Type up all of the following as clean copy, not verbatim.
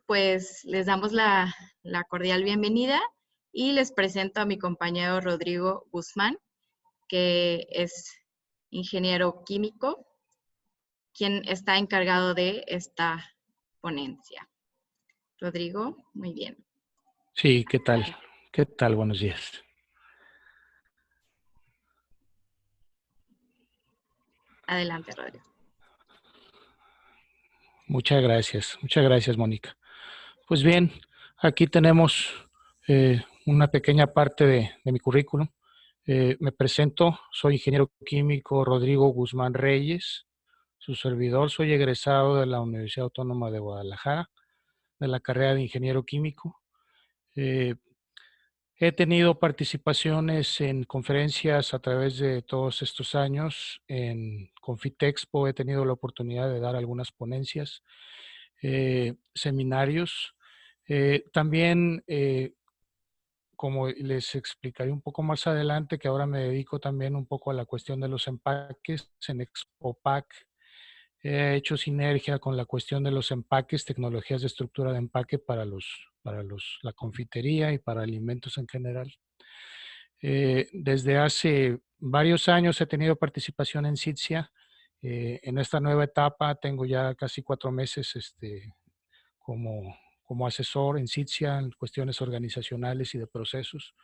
pues les damos la cordial bienvenida y les presento a mi compañero Rodrigo Guzmán, que es ingeniero químico, quien está encargado de esta ponencia. Rodrigo, muy bien. Sí, ¿qué tal? ¿Qué tal? Buenos días. Adelante, Rodrigo. Muchas gracias, Mónica. Pues bien, aquí tenemos una pequeña parte de mi currículum. Me presento, soy ingeniero químico Rodrigo Guzmán Reyes, su servidor, soy egresado de la Universidad Autónoma de Guadalajara, de la carrera de ingeniero químico. He tenido participaciones en conferencias a través de todos estos años. En Confitexpo he tenido la oportunidad de dar algunas ponencias, seminarios. También, como les explicaré un poco más adelante, que ahora me dedico también un poco a la cuestión de los empaques en Expopac. He hecho sinergia con la cuestión de los empaques, tecnologías de estructura de empaque para la confitería y para alimentos en general. Desde hace varios años he tenido participación en SITSIA. En esta nueva etapa tengo ya casi 4 meses como asesor en SITSIA en cuestiones organizacionales y de procesos.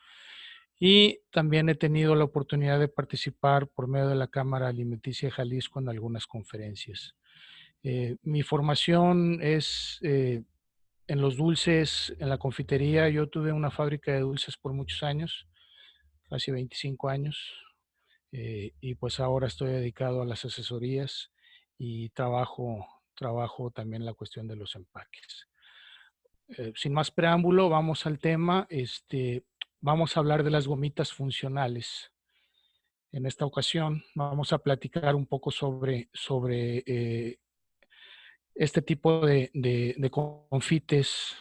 Y también he tenido la oportunidad de participar por medio de la Cámara Alimenticia de Jalisco en algunas conferencias. Mi formación es en los dulces, en la confitería. Yo tuve una fábrica de dulces por muchos años, casi 25 años, y pues ahora estoy dedicado a las asesorías y trabajo también la cuestión de los empaques. Sin más preámbulo, vamos al tema. Vamos a hablar de las gomitas funcionales. En esta ocasión vamos a platicar un poco sobre este tipo de confites.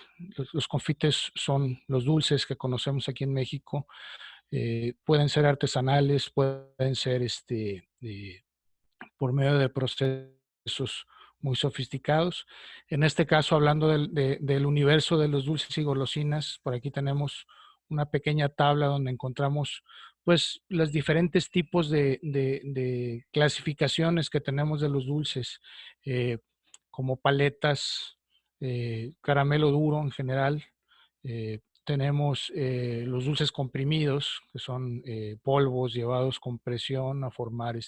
Los confites son los dulces que conocemos aquí en México. Pueden ser artesanales, pueden ser por medio de procesos muy sofisticados. En este caso, hablando del universo de los dulces y golosinas, por aquí tenemos una pequeña tabla donde encontramos pues los diferentes tipos de clasificaciones que tenemos de los dulces, como paletas, caramelo duro en general. Tenemos los dulces comprimidos, que son polvos llevados con presión a formar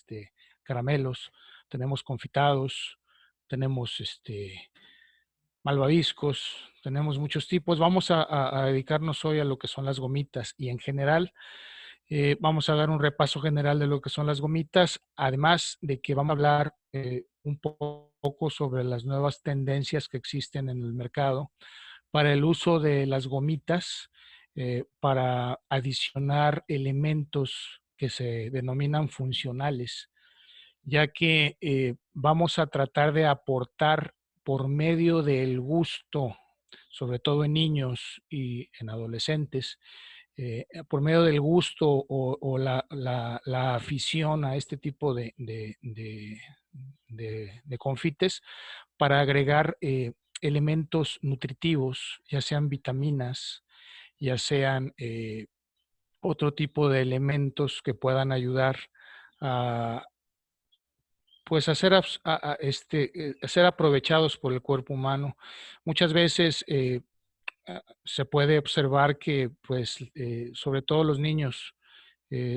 caramelos. Tenemos confitados, tenemos malvaviscos, tenemos muchos tipos. Vamos a dedicarnos hoy a lo que son las gomitas y en general vamos a dar un repaso general de lo que son las gomitas, además de que vamos a hablar un poco sobre las nuevas tendencias que existen en el mercado para el uso de las gomitas, para adicionar elementos que se denominan funcionales, ya que vamos a tratar de aportar por medio del gusto, sobre todo en niños y en adolescentes, por medio del gusto o la afición a este tipo de confites, para agregar elementos nutritivos, ya sean vitaminas, ya sean otro tipo de elementos que puedan ayudar a, pues a ser aprovechados por el cuerpo humano. Muchas veces se puede observar que, pues, sobre todo los niños,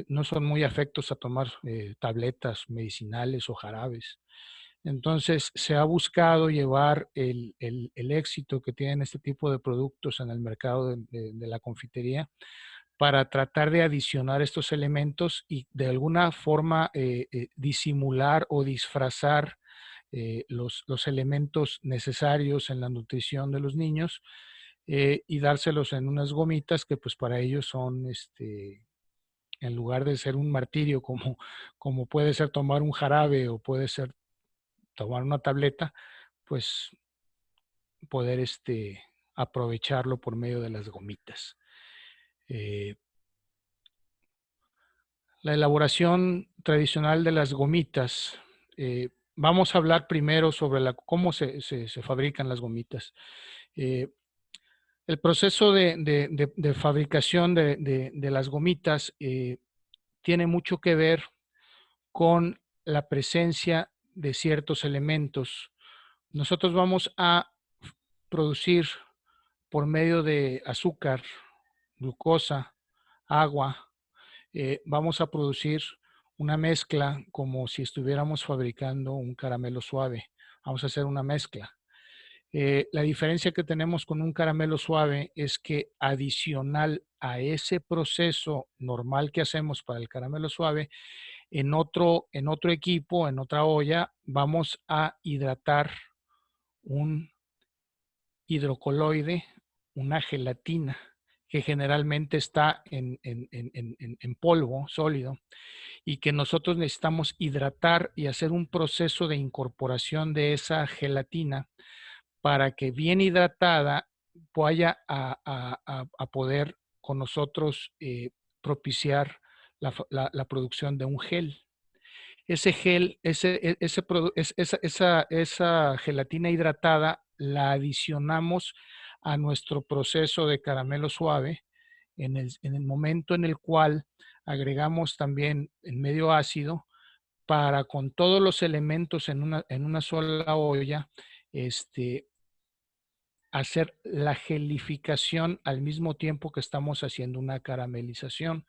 no son muy afectos a tomar tabletas medicinales o jarabes. Entonces, se ha buscado llevar el éxito que tienen este tipo de productos en el mercado de la confitería para tratar de adicionar estos elementos y de alguna forma disimular o disfrazar los elementos necesarios en la nutrición de los niños, y dárselos en unas gomitas que pues para ellos son, en lugar de ser un martirio como puede ser tomar un jarabe o puede ser tomar una tableta, pues poder aprovecharlo por medio de las gomitas. La elaboración tradicional de las gomitas. Vamos a hablar primero sobre cómo se fabrican las gomitas. Eh, el proceso de fabricación de las gomitas tiene mucho que ver con la presencia de ciertos elementos. Nosotros vamos a producir por medio de azúcar, glucosa, agua, vamos a producir una mezcla como si estuviéramos fabricando un caramelo suave. Vamos a hacer una mezcla. La diferencia que tenemos con un caramelo suave es que adicional a ese proceso normal que hacemos para el caramelo suave, en otro equipo, en otra olla, vamos a hidratar un hidrocoloide, una gelatina, que generalmente está en polvo sólido y que nosotros necesitamos hidratar y hacer un proceso de incorporación de esa gelatina para que bien hidratada vaya a poder con nosotros propiciar la producción de un gel. Ese gel, esa gelatina hidratada la adicionamos a nuestro proceso de caramelo suave en el momento en el cual agregamos también el medio ácido para con todos los elementos en una sola olla, hacer la gelificación al mismo tiempo que estamos haciendo una caramelización.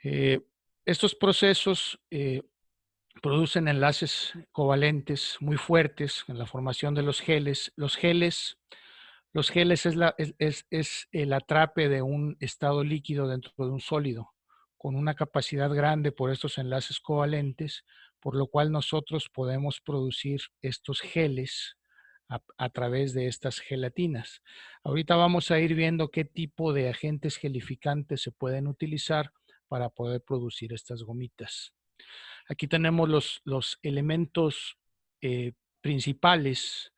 Eh, Estos procesos producen enlaces covalentes muy fuertes en la formación de los geles. Los geles es el atrape de un estado líquido dentro de un sólido, con una capacidad grande por estos enlaces covalentes, por lo cual nosotros podemos producir estos geles a través de estas gelatinas. Ahorita vamos a ir viendo qué tipo de agentes gelificantes se pueden utilizar para poder producir estas gomitas. Aquí tenemos los elementos principales,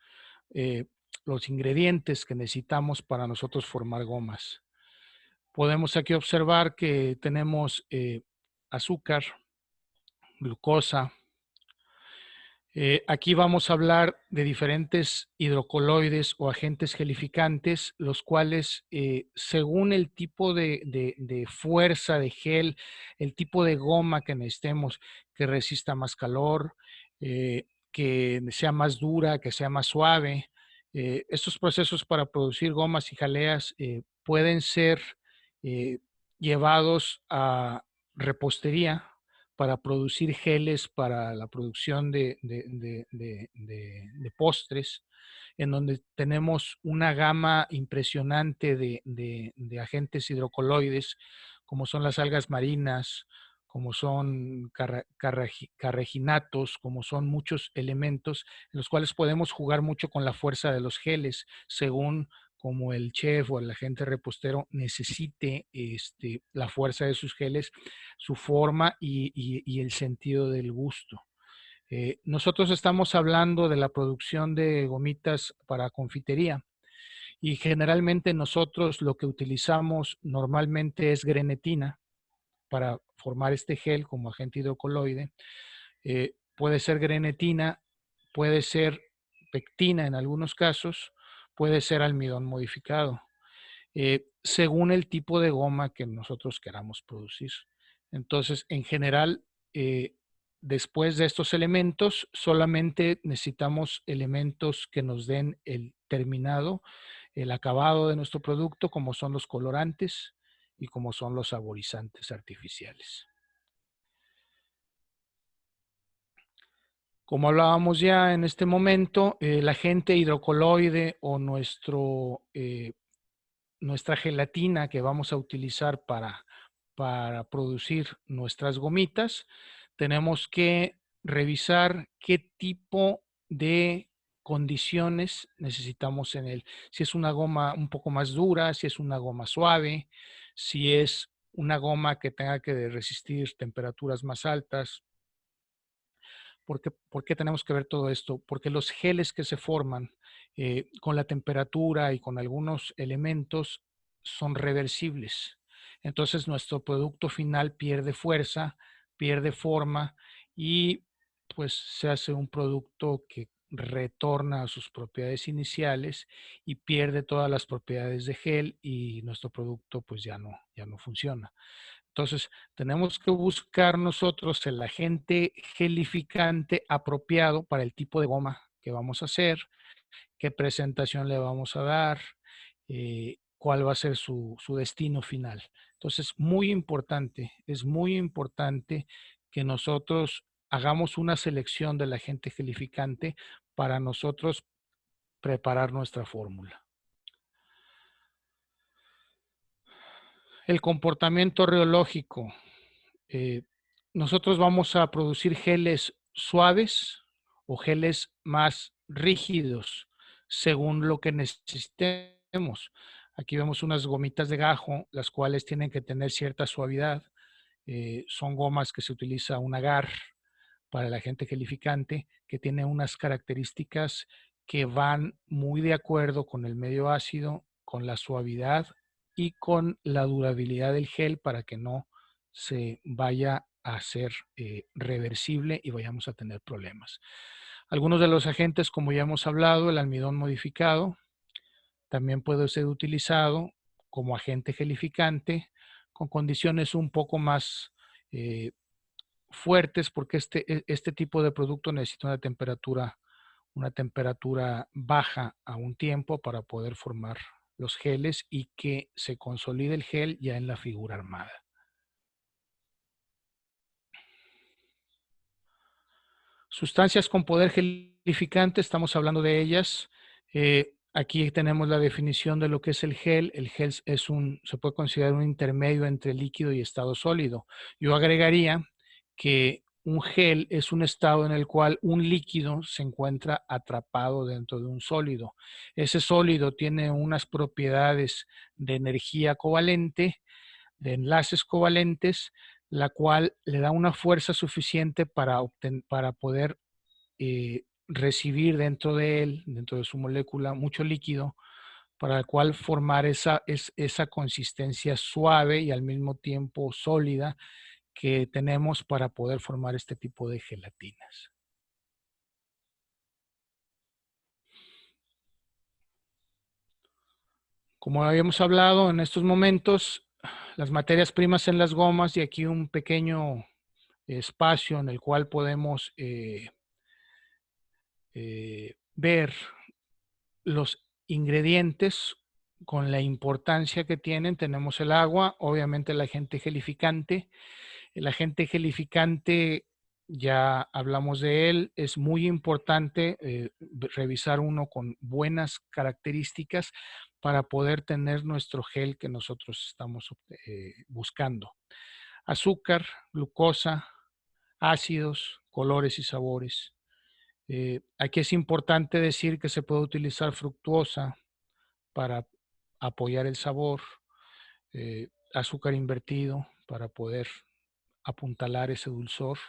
eh, los ingredientes que necesitamos para nosotros formar gomas. Podemos aquí observar que tenemos azúcar, glucosa. Aquí vamos a hablar de diferentes hidrocoloides o agentes gelificantes, los cuales, según el tipo de fuerza de gel, el tipo de goma que necesitemos, que resista más calor, que sea más dura, que sea más suave, estos procesos para producir gomas y jaleas pueden ser eh, llevados a repostería para producir geles para la producción de postres, en donde tenemos una gama impresionante de agentes hidrocoloides, como son las algas marinas, como son carraginatos, como son muchos elementos en los cuales podemos jugar mucho con la fuerza de los geles, según como el chef o el agente repostero necesite la fuerza de sus geles, su forma y el sentido del gusto. Nosotros estamos hablando de la producción de gomitas para confitería y generalmente nosotros lo que utilizamos normalmente es grenetina para formar este gel como agente hidrocoloide. Puede ser grenetina, puede ser pectina en algunos casos, puede ser almidón modificado, según el tipo de goma que nosotros queramos producir. Entonces, en general, después de estos elementos, solamente necesitamos elementos que nos den el terminado, el acabado de nuestro producto, como son los colorantes y como son los saborizantes artificiales. Como hablábamos ya en este momento, el agente hidrocoloide o nuestra gelatina que vamos a utilizar para producir nuestras gomitas, tenemos que revisar qué tipo de condiciones necesitamos en él. Si es una goma un poco más dura, si es una goma suave, si es una goma que tenga que resistir temperaturas más altas. ¿Por qué tenemos que ver todo esto? Porque los geles que se forman con la temperatura y con algunos elementos son reversibles. Entonces nuestro producto final pierde fuerza, pierde forma y pues se hace un producto que retorna a sus propiedades iniciales y pierde todas las propiedades de gel y nuestro producto pues ya no funciona. Entonces, tenemos que buscar nosotros el agente gelificante apropiado para el tipo de goma que vamos a hacer, qué presentación le vamos a dar, cuál va a ser su destino final. Entonces, es muy importante que nosotros hagamos una selección del agente gelificante para nosotros preparar nuestra fórmula. El comportamiento reológico. Nosotros vamos a producir geles suaves o geles más rígidos según lo que necesitemos. Aquí vemos unas gomitas de gajo, las cuales tienen que tener cierta suavidad. Son gomas que se utiliza un agar para el agente gelificante que tiene unas características que van muy de acuerdo con el medio ácido, con la suavidad y con la durabilidad del gel para que no se vaya a ser reversible y vayamos a tener problemas. Algunos de los agentes, como ya hemos hablado, el almidón modificado, también puede ser utilizado como agente gelificante con condiciones un poco más fuertes porque este tipo de producto necesita una temperatura baja a un tiempo para poder formar los geles y que se consolide el gel ya en la figura armada. Sustancias con poder gelificante, estamos hablando de ellas. Aquí tenemos la definición de lo que es el gel. El gel se puede considerar un intermedio entre líquido y estado sólido. Yo agregaría que un gel es un estado en el cual un líquido se encuentra atrapado dentro de un sólido. Ese sólido tiene unas propiedades de energía covalente, de enlaces covalentes, la cual le da una fuerza suficiente para poder recibir dentro de él, dentro de su molécula, mucho líquido, para el cual formar esa consistencia suave y al mismo tiempo sólida que tenemos para poder formar este tipo de gelatinas. Como habíamos hablado en estos momentos, las materias primas en las gomas y aquí un pequeño espacio en el cual podemos ver los ingredientes con la importancia que tienen. Tenemos el agua, obviamente el agente gelificante. El agente gelificante, ya hablamos de él, es muy importante revisar uno con buenas características para poder tener nuestro gel que nosotros estamos buscando. Azúcar, glucosa, ácidos, colores y sabores. Aquí es importante decir que se puede utilizar fructuosa para apoyar el sabor, azúcar invertido para poder apuntalar ese dulzor.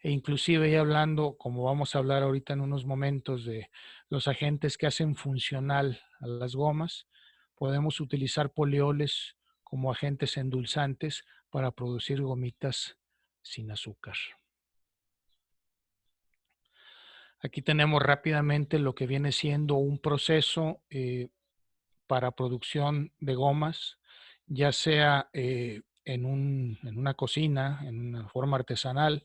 E inclusive ya hablando, como vamos a hablar ahorita en unos momentos, de los agentes que hacen funcional a las gomas, podemos utilizar polioles como agentes endulzantes para producir gomitas sin azúcar. Aquí tenemos rápidamente lo que viene siendo un proceso para producción de gomas, ya sea en una cocina, en una forma artesanal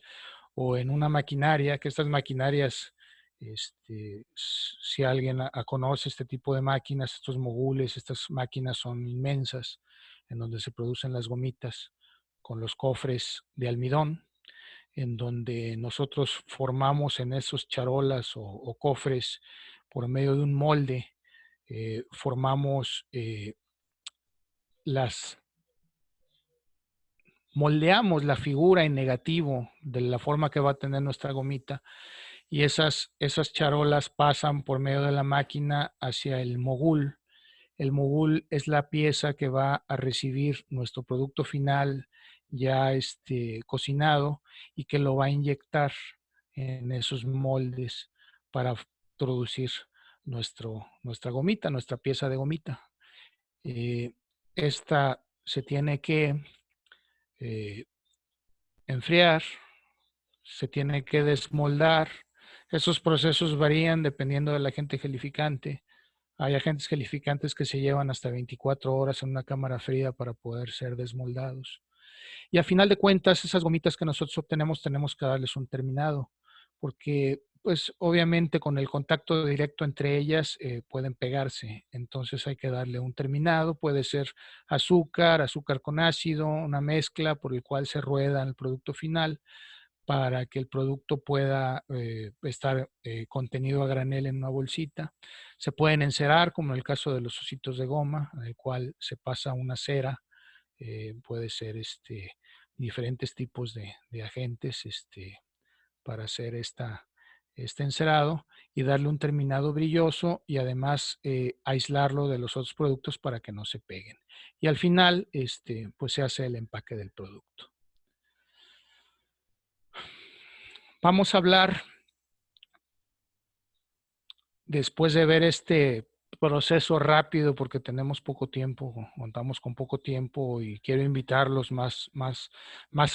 o en una maquinaria, que estas maquinarias, si alguien conoce este tipo de máquinas, estos mogules, estas máquinas son inmensas, en donde se producen las gomitas con los cofres de almidón, en donde nosotros formamos en esos charolas o cofres por medio de un molde, las moldeamos la figura en negativo de la forma que va a tener nuestra gomita y esas charolas pasan por medio de la máquina hacia el mogul. El mogul es la pieza que va a recibir nuestro producto final ya cocinado y que lo va a inyectar en esos moldes para producir nuestra gomita, nuestra pieza de gomita. Esta se tiene que enfriar, se tiene que desmoldar, Esos procesos varían dependiendo del agente gelificante. Hay agentes gelificantes que se llevan hasta 24 horas en una cámara fría para poder ser desmoldados. Y a final de cuentas, esas gomitas que nosotros obtenemos, tenemos que darles un terminado, porque pues obviamente con el contacto directo entre ellas pueden pegarse. Entonces hay que darle un terminado, puede ser azúcar, azúcar con ácido, una mezcla por el cual se rueda el producto final para que el producto pueda estar contenido a granel en una bolsita. Se pueden encerar, como en el caso de los ositos de goma, en el cual se pasa una cera, puede ser diferentes tipos de agentes para hacer este encerado y darle un terminado brilloso y además aislarlo de los otros productos para que no se peguen. Y al final, pues se hace el empaque del producto. Vamos a hablar, después de ver este proceso rápido, porque tenemos poco tiempo, contamos con poco tiempo y quiero invitarlos más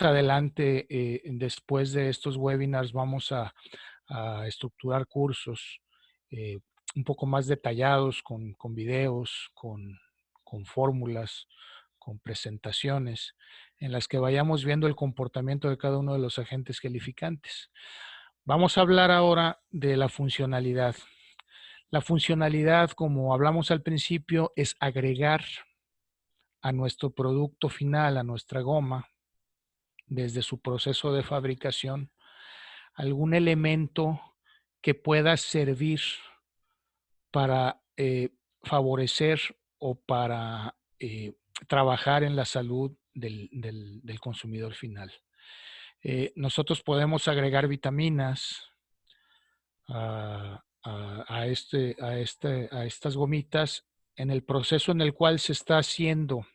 adelante. Después de estos webinars vamos a estructurar cursos eh, un poco más detallados con videos, con fórmulas, con presentaciones en las que vayamos viendo el comportamiento de cada uno de los agentes gelificantes. Vamos a hablar ahora de la funcionalidad. La funcionalidad, como hablamos al principio, es agregar a nuestro producto final, a nuestra goma, desde su proceso de fabricación, algún elemento que pueda servir para favorecer o para trabajar en la salud del consumidor final. Nosotros podemos agregar vitaminas a estas gomitas en el proceso en el cual se está haciendo.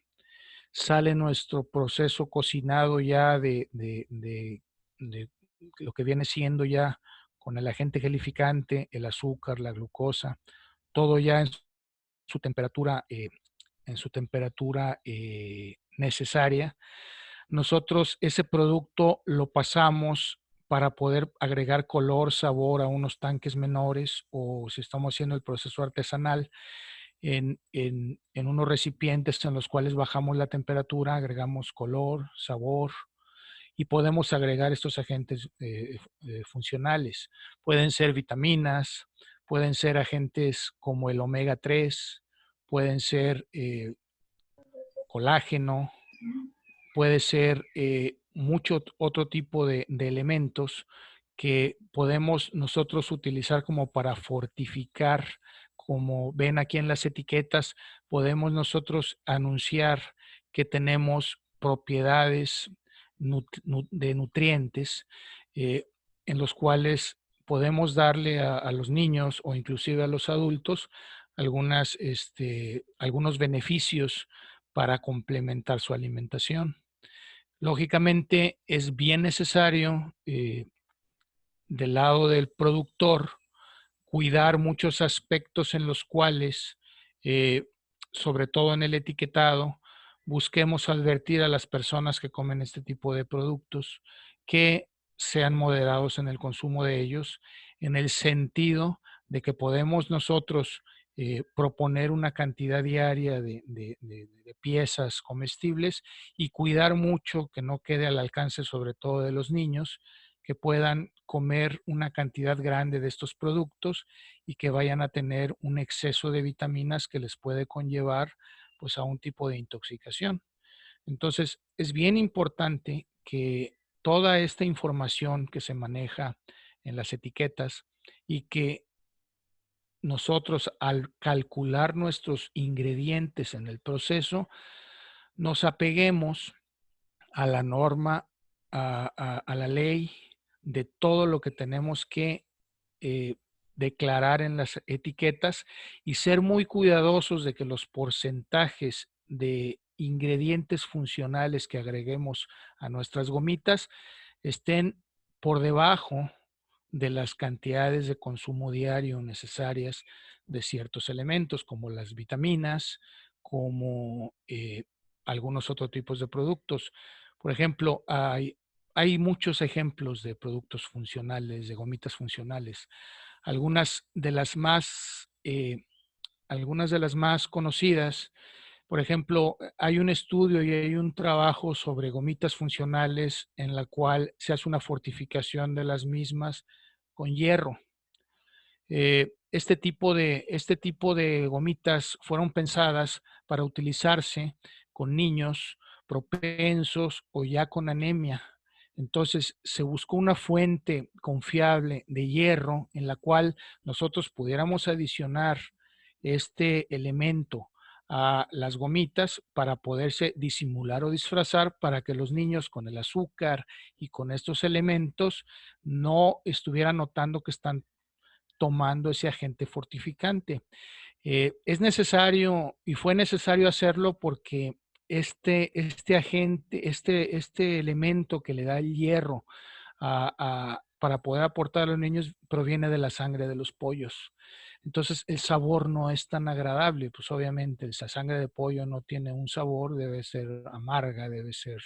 Sale nuestro proceso cocinado ya de lo que viene siendo ya con el agente gelificante, el azúcar, la glucosa, todo ya su temperatura, en su temperatura necesaria. Nosotros ese producto lo pasamos para poder agregar color, sabor a unos tanques menores, o si estamos haciendo el proceso artesanal, en unos recipientes en los cuales bajamos la temperatura, agregamos color, sabor y podemos agregar estos agentes funcionales. Pueden ser vitaminas, pueden ser agentes como el omega 3, pueden ser colágeno, puede ser mucho otro tipo de elementos que podemos nosotros utilizar como para fortificar. Como ven aquí en las etiquetas, podemos nosotros anunciar que tenemos propiedades de nutrientes en los cuales podemos darle a los niños o inclusive a los adultos algunos beneficios para complementar su alimentación. Lógicamente es bien necesario del lado del productor cuidar muchos aspectos en los cuales, sobre todo en el etiquetado, busquemos advertir a las personas que comen este tipo de productos que sean moderados en el consumo de ellos, en el sentido de que podemos nosotros proponer una cantidad diaria de piezas comestibles y cuidar mucho que no quede al alcance sobre todo de los niños, que puedan comer una cantidad grande de estos productos y que vayan a tener un exceso de vitaminas que les puede conllevar pues a un tipo de intoxicación. Entonces, es bien importante que toda esta información que se maneja en las etiquetas y que nosotros al calcular nuestros ingredientes en el proceso, nos apeguemos a la norma, a la ley de todo lo que tenemos que declarar en las etiquetas y ser muy cuidadosos de que los porcentajes de ingredientes funcionales que agreguemos a nuestras gomitas estén por debajo de las cantidades de consumo diario necesarias de ciertos elementos como las vitaminas, como algunos otros tipos de productos. Por ejemplo, hay hay muchos ejemplos de productos funcionales, de gomitas funcionales. Algunas de las más, conocidas, por ejemplo, hay un estudio y hay un trabajo sobre gomitas funcionales en la cual se hace una fortificación de las mismas con hierro. Este tipo de gomitas fueron pensadas para utilizarse con niños propensos o ya con anemia. Entonces se buscó una fuente confiable de hierro en la cual nosotros pudiéramos adicionar este elemento a las gomitas para poderse disimular o disfrazar para que los niños con el azúcar y con estos elementos no estuvieran notando que están tomando ese agente fortificante. Es necesario y fue necesario hacerlo porque este agente, este elemento que le da el hierro para poder aportar a los niños proviene de la sangre de los pollos. Entonces el sabor no es tan agradable, pues obviamente esa sangre de pollo no tiene un sabor, debe ser amarga, debe ser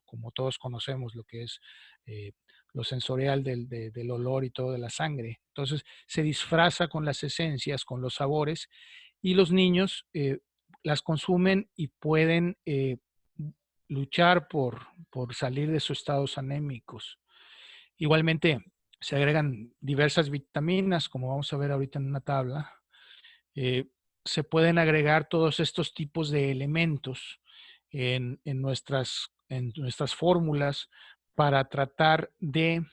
como todos conocemos lo que es eh, lo sensorial del olor y todo de la sangre. Entonces se disfraza con las esencias, con los sabores y los niños las consumen y pueden luchar por salir de sus estados anémicos. Igualmente se agregan diversas vitaminas, como vamos a ver ahorita en una tabla. Se pueden agregar todos estos tipos de elementos en nuestras fórmulas para tratar de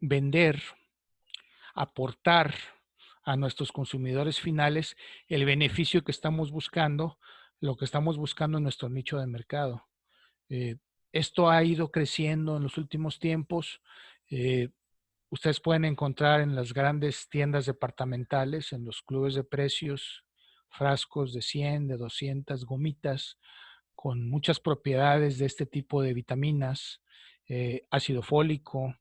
vender, aportar a nuestros consumidores finales el beneficio que estamos buscando, lo que estamos buscando en nuestro nicho de mercado. Eh, Esto ha ido creciendo en los últimos tiempos. Eh, Ustedes pueden encontrar en las grandes tiendas departamentales, en los clubes de precios, frascos de 100, de 200 gomitas con muchas propiedades de este tipo de vitaminas, ácido fólico,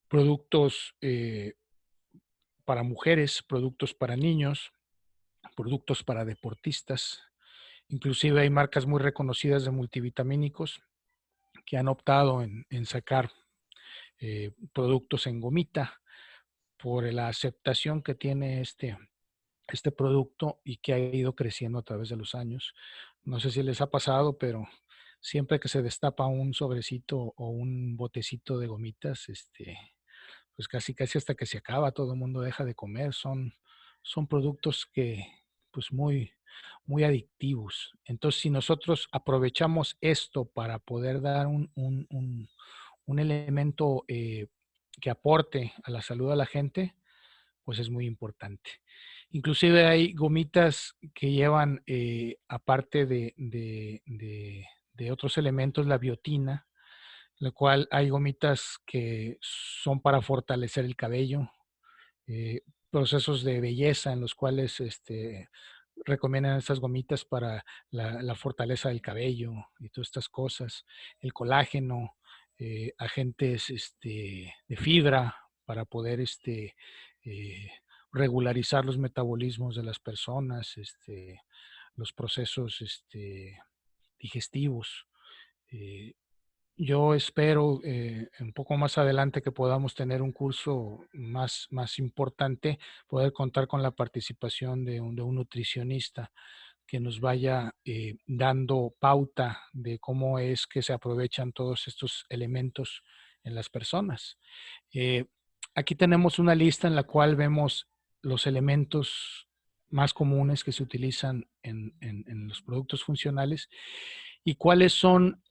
productos para mujeres, productos para niños, productos para deportistas. Inclusive hay marcas muy reconocidas de multivitamínicos que han optado en sacar productos en gomita por la aceptación que tiene este producto y que ha ido creciendo a través de los años. No sé si les ha pasado, pero siempre que se destapa un sobrecito o un botecito de gomitas, pues casi casi hasta que se acaba, todo el mundo deja de comer. Son productos que, pues muy adictivos. Entonces, si nosotros aprovechamos esto para poder dar un elemento que aporte a la salud a la gente, pues es muy importante. Inclusive hay gomitas que llevan, aparte de otros elementos, la biotina, lo cual hay gomitas que son para fortalecer el cabello, eh, procesos de belleza en los cuales recomiendan estas gomitas para la fortaleza del cabello y todas estas cosas, el colágeno, agentes de fibra para poder eh, regularizar los metabolismos de las personas, los procesos digestivos. Eh, yo espero un poco más adelante que podamos tener un curso más importante, poder contar con la participación de un nutricionista que nos vaya dando pauta de cómo es que se aprovechan todos estos elementos en las personas. Eh, Aquí tenemos una lista en la cual vemos los elementos más comunes que se utilizan en los productos funcionales y cuáles son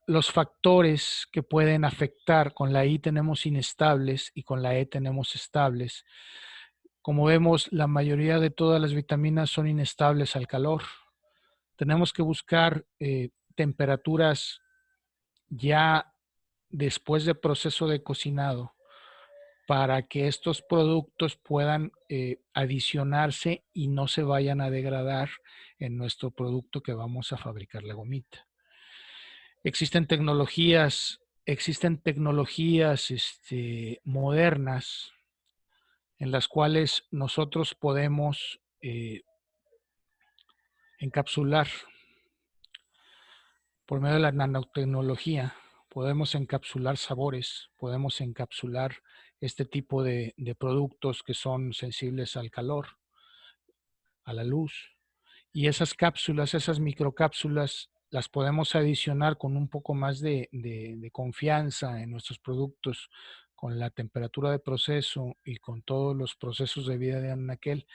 los factores que pueden afectar. Con la I tenemos inestables y con la E tenemos estables. Como vemos, la mayoría de todas las vitaminas son inestables al calor. Tenemos que buscar temperaturas ya después del proceso de cocinado para que estos productos puedan adicionarse y no se vayan a degradar en nuestro producto que vamos a fabricar la gomita. Existen tecnologías modernas en las cuales nosotros podemos encapsular Por medio de la nanotecnología podemos encapsular sabores, podemos encapsular este tipo de productos que son sensibles al calor, a la luz. Y esas cápsulas, esas microcápsulas, las podemos adicionar con un poco más de confianza en nuestros productos, con la temperatura de proceso y con todos los procesos de vida de anaquel.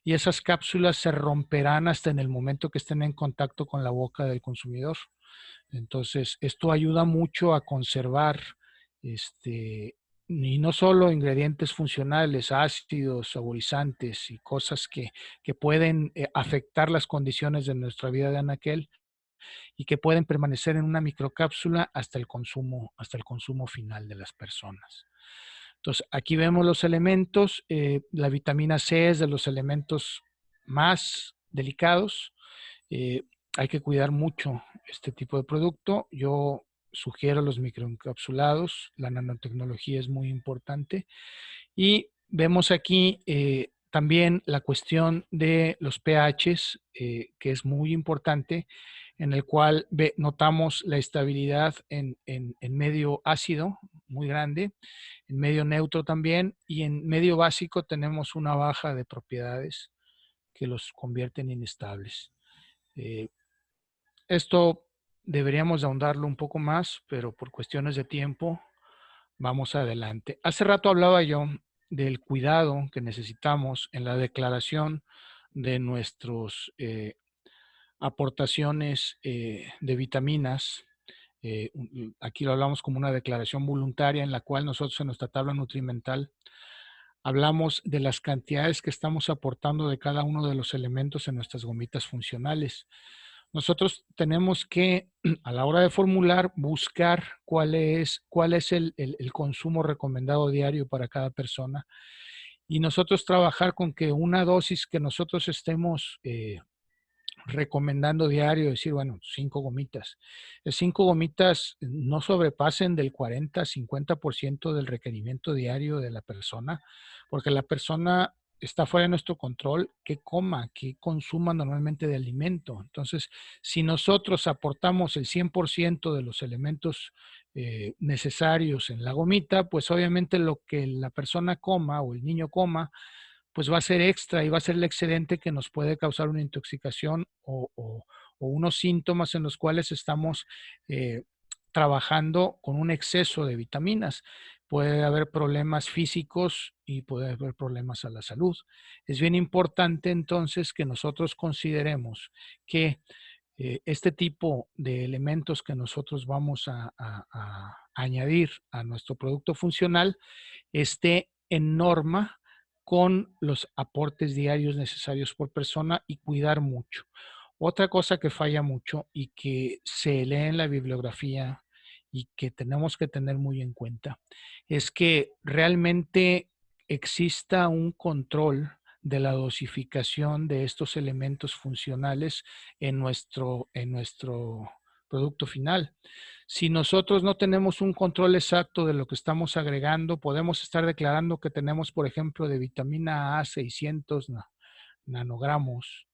Y esas cápsulas se romperán hasta en el momento que estén en contacto con la boca del consumidor. Entonces, esto ayuda mucho a conservar y no solo ingredientes funcionales, ácidos, saborizantes y cosas que pueden afectar las condiciones de nuestra vida de anaquel y que pueden permanecer en una microcápsula hasta el consumo final de las personas. Entonces, aquí vemos los elementos. La vitamina C es de los elementos más delicados. Hay que cuidar mucho este tipo de producto. Yo sugiero los microencapsulados. La nanotecnología es muy importante. Y vemos aquí también la cuestión de los pHs, que es muy importante, en el cual notamos la estabilidad en medio ácido, muy grande, en medio neutro también, y en medio básico tenemos una baja de propiedades que los convierten inestables. Esto deberíamos ahondarlo un poco más, pero por cuestiones de tiempo vamos adelante. Hace rato hablaba yo del cuidado que necesitamos en la declaración de nuestras aportaciones de vitaminas. Aquí lo hablamos como una declaración voluntaria en la cual nosotros en nuestra tabla nutrimental hablamos de las cantidades que estamos aportando de cada uno de los elementos en nuestras gomitas funcionales. Nosotros tenemos que, a la hora de formular, buscar cuál es el consumo recomendado diario para cada persona y nosotros trabajar con que una dosis que nosotros estemos recomendando diario, decir, bueno, 5 gomitas. 5 gomitas no sobrepasen del 40-50% del requerimiento diario de la persona, porque la persona está fuera de nuestro control, que coma, que consuma normalmente de alimento. Entonces, si nosotros aportamos el 100% de los elementos necesarios en la gomita, pues obviamente lo que la persona coma o el niño coma, pues va a ser extra y va a ser el excedente que nos puede causar una intoxicación o unos síntomas en los cuales estamos trabajando con un exceso de vitaminas. Puede haber problemas físicos y puede haber problemas a la salud. Es bien importante entonces que nosotros consideremos que este tipo de elementos que nosotros vamos a añadir a nuestro producto funcional esté en norma con los aportes diarios necesarios por persona y cuidar mucho. Otra cosa que falla mucho y que se lee en la bibliografía y que tenemos que tener muy en cuenta es que realmente exista un control de la dosificación de estos elementos funcionales en nuestro producto final. Si nosotros no tenemos un control exacto de lo que estamos agregando, podemos estar declarando que tenemos, por ejemplo, de vitamina A 600 nanogramos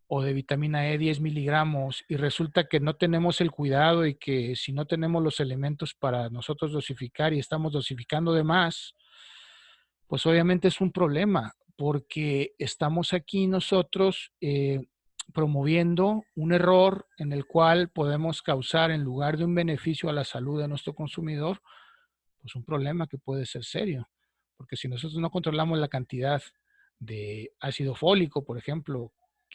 o de vitamina E 10 miligramos y resulta que no tenemos el cuidado y que si no tenemos los elementos para nosotros dosificar y estamos dosificando de más, pues obviamente es un problema porque estamos aquí nosotros promoviendo un error en el cual podemos causar, en lugar de un beneficio a la salud de nuestro consumidor, pues un problema que puede ser serio. Porque si nosotros no controlamos la cantidad de ácido fólico, por ejemplo,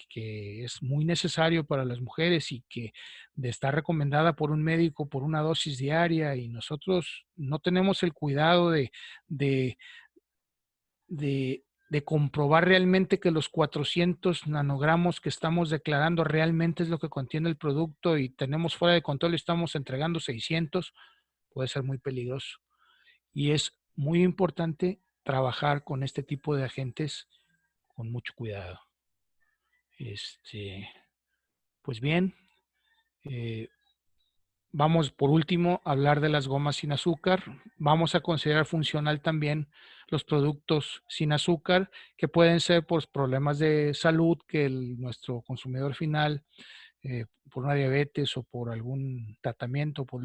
que es muy necesario para las mujeres y que está recomendada por un médico por una dosis diaria y nosotros no tenemos el cuidado de, de comprobar realmente que los 400 nanogramos que estamos declarando realmente es lo que contiene el producto y tenemos fuera de control y estamos entregando 600, puede ser muy peligroso. Y es muy importante trabajar con este tipo de agentes con mucho cuidado. Pues bien, vamos por último a hablar de las gomas sin azúcar. Vamos a considerar funcional también los productos sin azúcar que pueden ser por problemas de salud que nuestro consumidor final por una diabetes o por algún tratamiento, por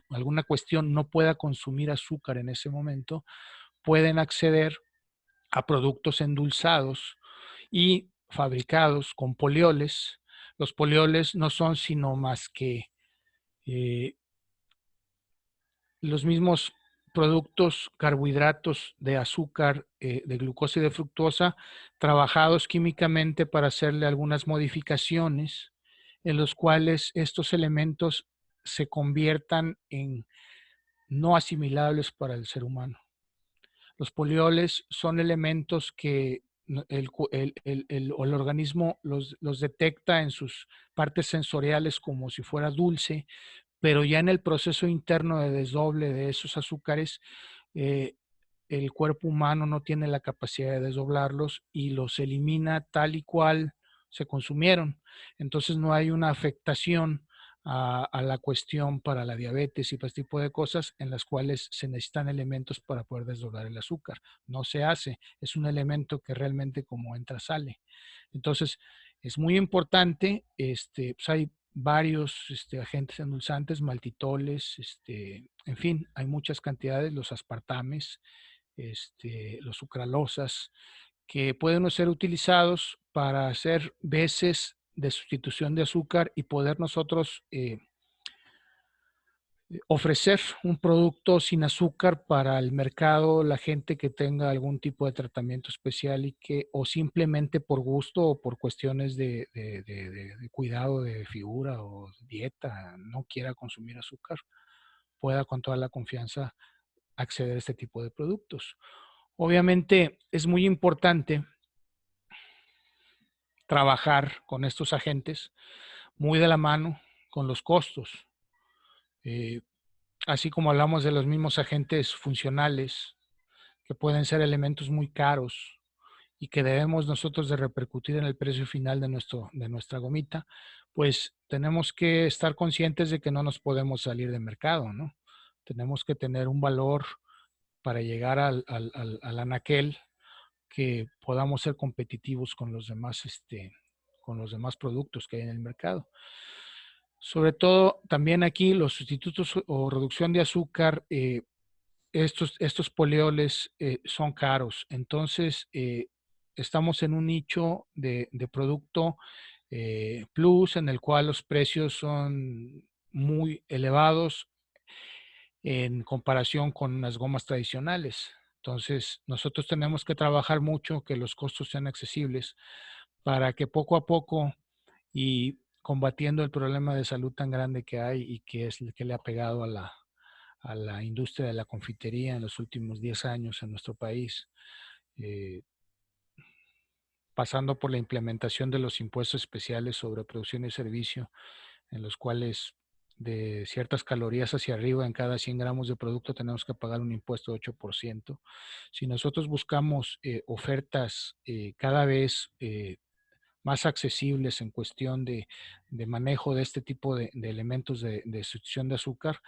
alguna cuestión, no pueda consumir azúcar en ese momento, pueden acceder a productos endulzados y fabricados con polioles. Los polioles no son sino más que eh, los mismos productos, carbohidratos de azúcar, de glucosa y de fructosa, trabajados químicamente para hacerle algunas modificaciones en los cuales estos elementos se conviertan en no asimilables para el ser humano. Los polioles son elementos que el organismo los detecta en sus partes sensoriales como si fuera dulce, pero ya en el proceso interno de desdoble de esos azúcares, eh, el cuerpo humano no tiene la capacidad de desdoblarlos y los elimina tal y cual se consumieron. Entonces no hay una afectación a la cuestión para la diabetes y para este tipo de cosas en las cuales se necesitan elementos para poder desdoblar el azúcar. No se hace, es un elemento que realmente como entra sale. Entonces es muy importante, pues hay varios agentes endulzantes, maltitoles, en fin, hay muchas cantidades, los aspartames, los sucralosas, que pueden ser utilizados para hacer veces de sustitución de azúcar y poder nosotros ofrecer un producto sin azúcar para el mercado, la gente que tenga algún tipo de tratamiento especial y que o simplemente por gusto o por cuestiones de cuidado de figura o dieta no quiera consumir azúcar, pueda con toda la confianza acceder a este tipo de productos. Obviamente es muy importante trabajar con estos agentes muy de la mano con los costos. Eh, Así como hablamos de los mismos agentes funcionales, que pueden ser elementos muy caros y que debemos nosotros de repercutir en el precio final de nuestra gomita, pues tenemos que estar conscientes de que no nos podemos salir de mercado, ¿no? Tenemos que tener un valor para llegar al anaquel que podamos ser competitivos con los demás productos que hay en el mercado. Sobre todo, también aquí los sustitutos o reducción de azúcar, estos polioles son caros. Entonces, estamos en un nicho de producto plus en el cual los precios son muy elevados en comparación con las gomas tradicionales. Entonces, nosotros tenemos que trabajar mucho que los costos sean accesibles para que poco a poco y combatiendo el problema de salud tan grande que hay y que es el que le ha pegado a la industria de la confitería en los últimos 10 años en nuestro país, eh, pasando por la implementación de los impuestos especiales sobre producción y servicio, en los cuales de ciertas calorías hacia arriba en cada 100 gramos de producto tenemos que pagar un impuesto de 8%. Si nosotros buscamos ofertas cada vez más accesibles en cuestión de manejo de este tipo de elementos de sustitución de azúcar,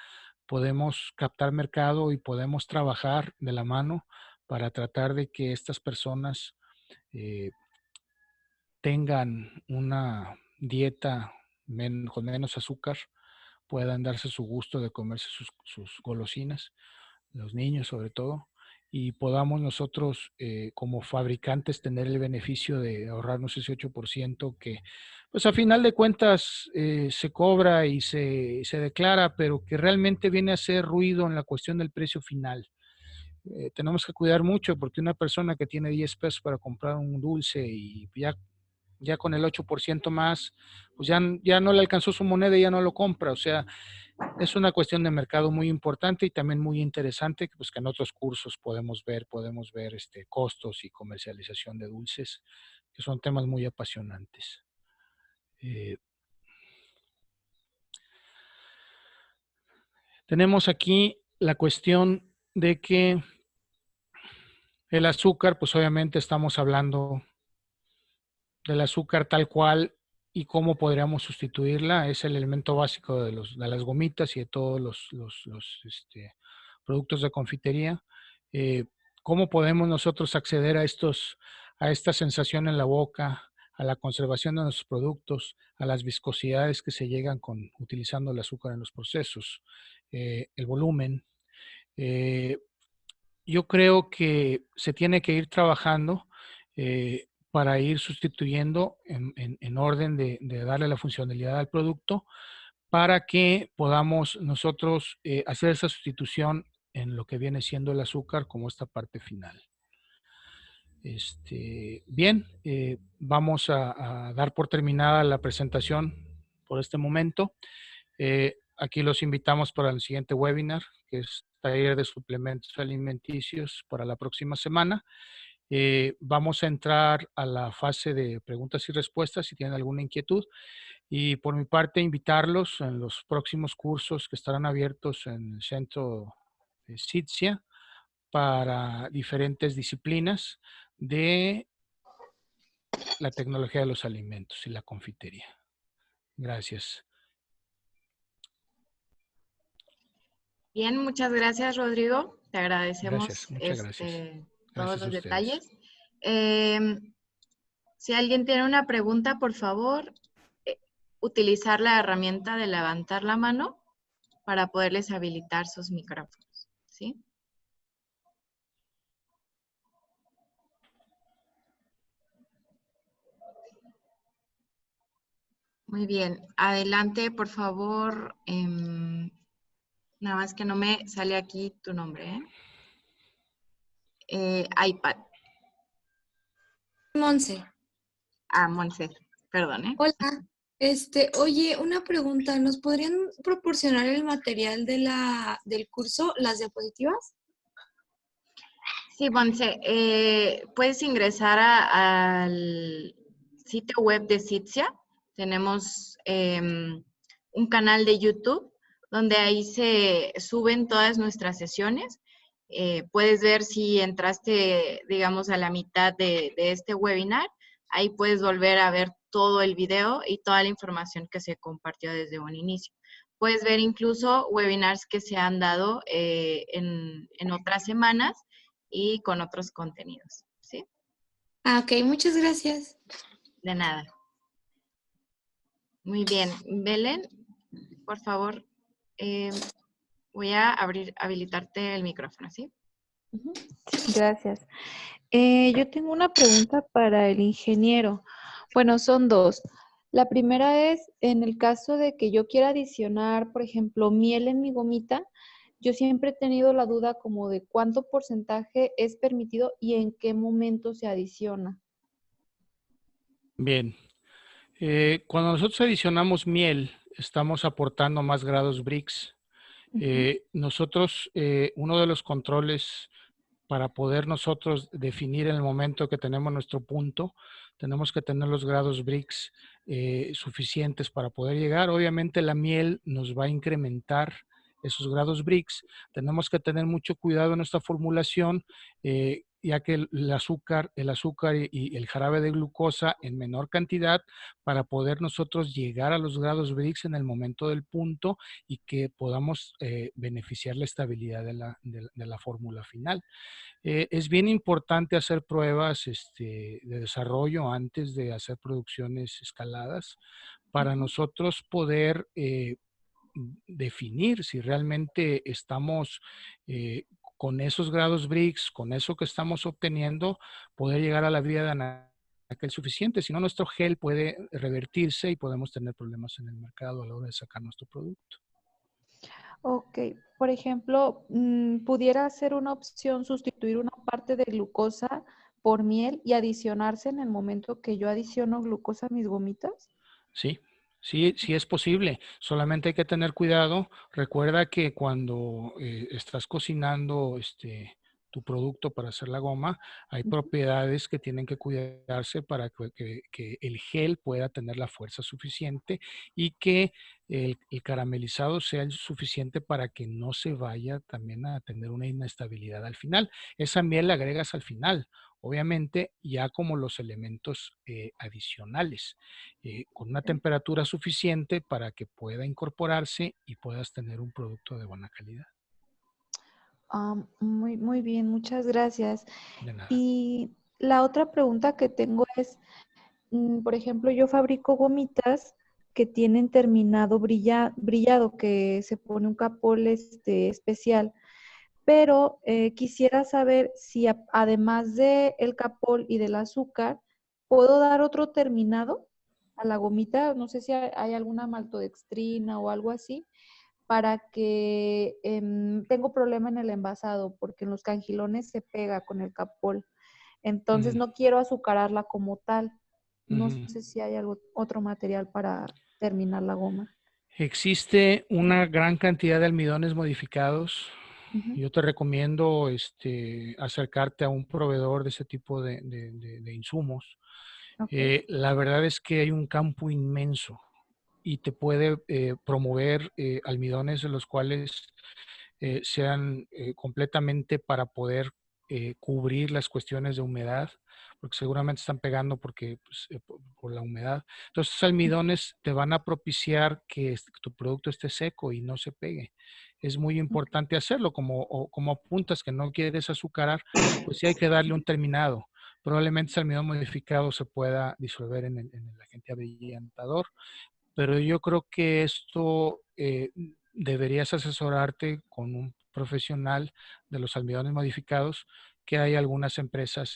podemos captar mercado y podemos trabajar de la mano para tratar de que estas personas eh, tengan una dieta con menos azúcar, puedan darse su gusto de comerse sus golosinas, los niños sobre todo, y podamos nosotros como fabricantes tener el beneficio de ahorrarnos ese 8% que pues a final de cuentas se cobra y se declara, pero que realmente viene a hacer ruido en la cuestión del precio final. Tenemos que cuidar mucho porque una persona que tiene 10 pesos para comprar un dulce y ya con el 8% más, pues ya no le alcanzó su moneda y ya no lo compra. O sea, es una cuestión de mercado muy importante y también muy interesante, pues que en otros cursos podemos ver costos y comercialización de dulces, que son temas muy apasionantes. Tenemos aquí la cuestión de que el azúcar, pues obviamente estamos hablando del azúcar tal cual y cómo podríamos sustituirla. Es el elemento básico de las gomitas y de todos los productos de confitería. ¿Cómo podemos nosotros acceder a esta sensación en la boca, a la conservación de nuestros productos, a las viscosidades que se llegan utilizando el azúcar en los procesos, el volumen. Yo creo que se tiene que ir trabajando para ir sustituyendo en orden de darle la funcionalidad al producto para que podamos nosotros hacer esa sustitución en lo que viene siendo el azúcar como esta parte final. Bien, vamos a dar por terminada la presentación por este momento. Aquí los invitamos para el siguiente webinar, que es taller de suplementos alimenticios para la próxima semana. Vamos a entrar a la fase de preguntas y respuestas si tienen alguna inquietud. Y por mi parte, invitarlos en los próximos cursos que estarán abiertos en el centro de SITSIA para diferentes disciplinas de la tecnología de los alimentos y la confitería. Gracias. Bien, muchas gracias, Rodrigo. Te Gracias, agradecemos muchas gracias. todos Gracias a los ustedes. detalles. Si alguien tiene una pregunta, por favor, utilizar la herramienta de levantar la mano para poderles habilitar sus micrófonos, ¿sí? Muy bien. Adelante, por favor. Nada más que no me sale aquí tu nombre, iPad. Monse. Ah, Monse. Perdón, Hola. Oye, una pregunta. ¿Nos podrían proporcionar el material del curso, las diapositivas? Sí, Monse. Puedes ingresar al sitio web de SITSIA. Tenemos un canal de YouTube donde ahí se suben todas nuestras sesiones. Puedes ver si entraste, digamos, a la mitad de este webinar. Ahí puedes volver a ver todo el video y toda la información que se compartió desde un inicio. Puedes ver incluso webinars que se han dado en otras semanas y con otros contenidos, ¿sí? Ah, ok. Muchas gracias. De nada. Muy bien. Belén, por favor, voy a habilitarte el micrófono, ¿sí? Gracias. Yo tengo una pregunta para el ingeniero. Bueno, son dos. La primera es, en el caso de que yo quiera adicionar, por ejemplo, miel en mi gomita, yo siempre he tenido la duda como de cuánto porcentaje es permitido y en qué momento se adiciona. Bien. Cuando nosotros adicionamos miel, estamos aportando más grados Brix. Nosotros, uno de los controles para poder nosotros definir el momento que tenemos nuestro punto, tenemos que tener los grados Brix suficientes para poder llegar. Obviamente la miel nos va a incrementar esos grados Brix. Tenemos que tener mucho cuidado en nuestra formulación, ya que el azúcar y el jarabe de glucosa en menor cantidad para poder nosotros llegar a los grados Brix en el momento del punto y que podamos beneficiar la estabilidad de la fórmula final. Es bien importante hacer pruebas de desarrollo antes de hacer producciones escaladas para nosotros poder definir si realmente estamos con esos grados Brix, con eso que estamos obteniendo, poder llegar a la vida de anaquel suficiente. Si no, nuestro gel puede revertirse y podemos tener problemas en el mercado a la hora de sacar nuestro producto. Ok, por ejemplo, ¿pudiera ser una opción sustituir una parte de glucosa por miel y adicionarse en el momento que yo adiciono glucosa a mis gomitas? Sí, sí es posible. Solamente hay que tener cuidado. Recuerda que cuando estás cocinando tu producto para hacer la goma, hay propiedades que tienen que cuidarse para que el gel pueda tener la fuerza suficiente y que el caramelizado sea el suficiente para que no se vaya también a tener una inestabilidad al final. Esa miel la agregas al final, obviamente ya como los elementos adicionales, con una temperatura suficiente para que pueda incorporarse y puedas tener un producto de buena calidad. Muy bien, muchas gracias. De nada. Y la otra pregunta que tengo es, por ejemplo, yo fabrico gomitas que tienen terminado brillado, que se pone un capol especial, pero quisiera saber si además de el capol y del azúcar, ¿puedo dar otro terminado a la gomita? No sé si hay alguna maltodextrina o algo así, para que tengo problema en el envasado, porque en los cangilones se pega con el capol. Entonces Ujú, no quiero azucararla como tal. No ujú. sé si hay otro material para terminar la goma. Existe una gran cantidad de almidones modificados. Ujú. Yo te recomiendo acercarte a un proveedor de ese tipo de insumos. Ok. La verdad es que hay un campo inmenso y te puede promover almidones de los cuales sean completamente para poder cubrir las cuestiones de humedad, porque seguramente están pegando porque pues, por la humedad. Entonces, esos almidones te van a propiciar que tu producto esté seco y no se pegue. Es muy importante hacerlo, como apuntas que no quieres azucarar, pues sí hay que darle un terminado. Probablemente ese almidón modificado se pueda disolver en el agente abrillantador, pero yo creo que esto deberías asesorarte con un profesional de los almidones modificados, que hay algunas empresas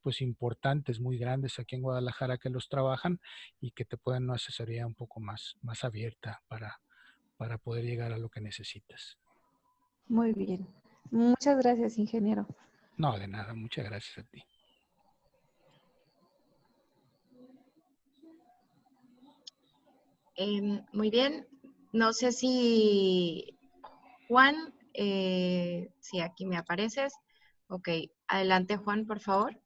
pues importantes, muy grandes aquí en Guadalajara que los trabajan y que te pueden dar una asesoría un poco más abierta para poder llegar a lo que necesitas. Muy bien. Muchas gracias, ingeniero. No, de nada, muchas gracias a ti. Muy bien. No sé si Juan, sí, aquí me apareces. Ok, adelante Juan, por favor.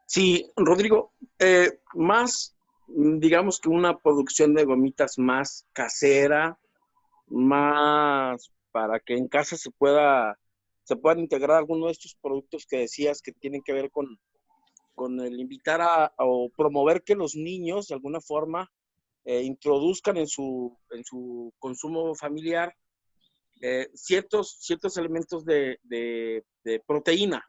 Sí, Rodrigo, más, digamos que una producción de gomitas más casera, más para que en casa se puedan integrar algunos de estos productos que decías que tienen que ver con el invitar o promover que los niños de alguna forma introduzcan en su consumo familiar ciertos elementos de proteína.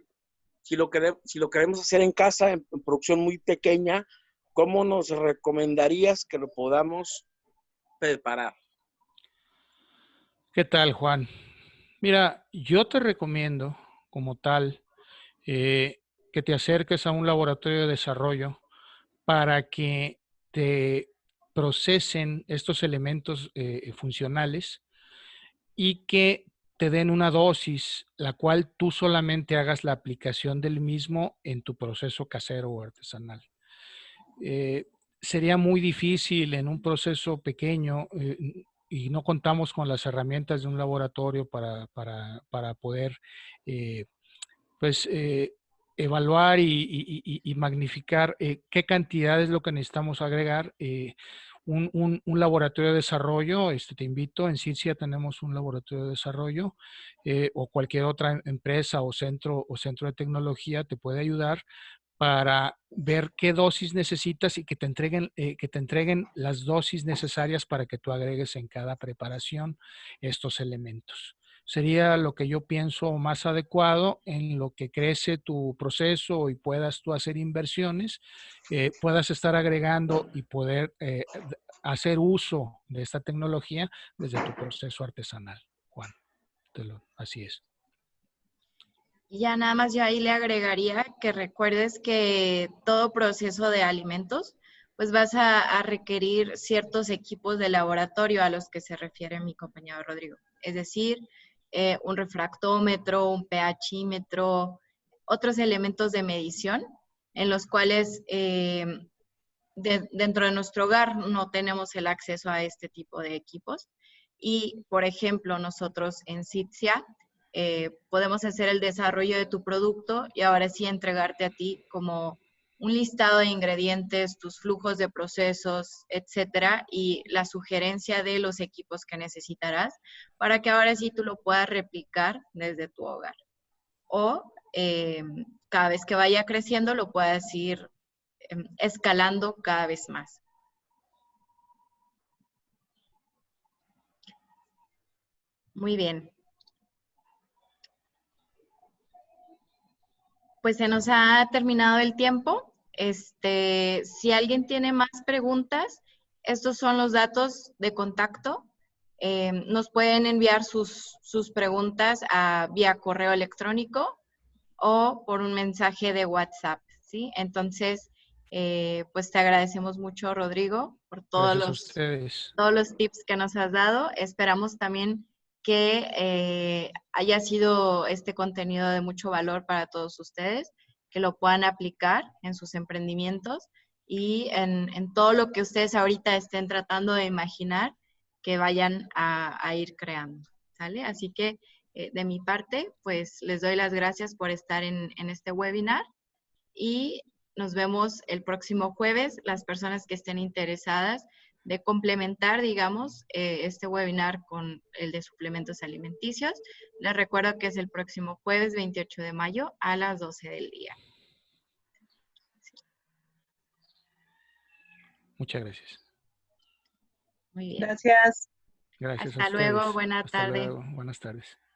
Si lo queremos hacer en casa, en producción muy pequeña, ¿cómo nos recomendarías que lo podamos preparar? ¿Qué tal, Juan? Mira, yo te recomiendo como tal que te acerques a un laboratorio de desarrollo para que te procesen estos elementos funcionales y que te den una dosis, la cual tú solamente hagas la aplicación del mismo en tu proceso casero o artesanal. Eh, Sería muy difícil en un proceso pequeño y no contamos con las herramientas de un laboratorio para poder eh, pues evaluar y magnificar qué cantidad es lo que necesitamos agregar. Un laboratorio de desarrollo, te invito, en Cincia tenemos un laboratorio de desarrollo o cualquier otra empresa o centro de tecnología te puede ayudar para ver qué dosis necesitas y que te entreguen las dosis necesarias para que tú agregues en cada preparación estos elementos. Sería lo que yo pienso más adecuado en lo que crece tu proceso y puedas tú hacer inversiones, puedas estar agregando y poder hacer uso de esta tecnología desde tu proceso artesanal, Juan. Así es. Y ya nada más yo ahí le agregaría que recuerdes que todo proceso de alimentos, pues vas a requerir ciertos equipos de laboratorio a los que se refiere mi compañero Rodrigo. Es decir, un refractómetro, un pHímetro, otros elementos de medición en los cuales dentro de nuestro hogar no tenemos el acceso a este tipo de equipos. Y, por ejemplo, nosotros en Citsia podemos hacer el desarrollo de tu producto y ahora sí entregarte a ti como un listado de ingredientes, tus flujos de procesos, etcétera, y la sugerencia de los equipos que necesitarás para que ahora sí tú lo puedas replicar desde tu hogar. O cada vez que vaya creciendo lo puedas ir escalando cada vez más. Muy bien. pues se nos ha terminado el tiempo. Si alguien tiene más preguntas, estos son los datos de contacto. Nos pueden enviar sus preguntas vía correo electrónico o por un mensaje de WhatsApp, ¿sí? Entonces, pues te agradecemos mucho, Rodrigo, por Gracias a ustedes. todos los tips que nos has dado. Esperamos también que haya sido este contenido de mucho valor para todos ustedes, que lo puedan aplicar en sus emprendimientos y en todo lo que ustedes ahorita estén tratando de imaginar que vayan a ir creando, ¿sale? Así que de mi parte, pues les doy las gracias por estar en este webinar y nos vemos el próximo jueves. Las personas que estén interesadas de complementar, digamos, este webinar con el de suplementos alimenticios, les recuerdo que es el próximo jueves 28 de mayo a las 12 del día. Muchas gracias. Muy bien. Gracias. Gracias a Hasta luego, ustedes. buena Hasta tarde. luego. Buenas tardes.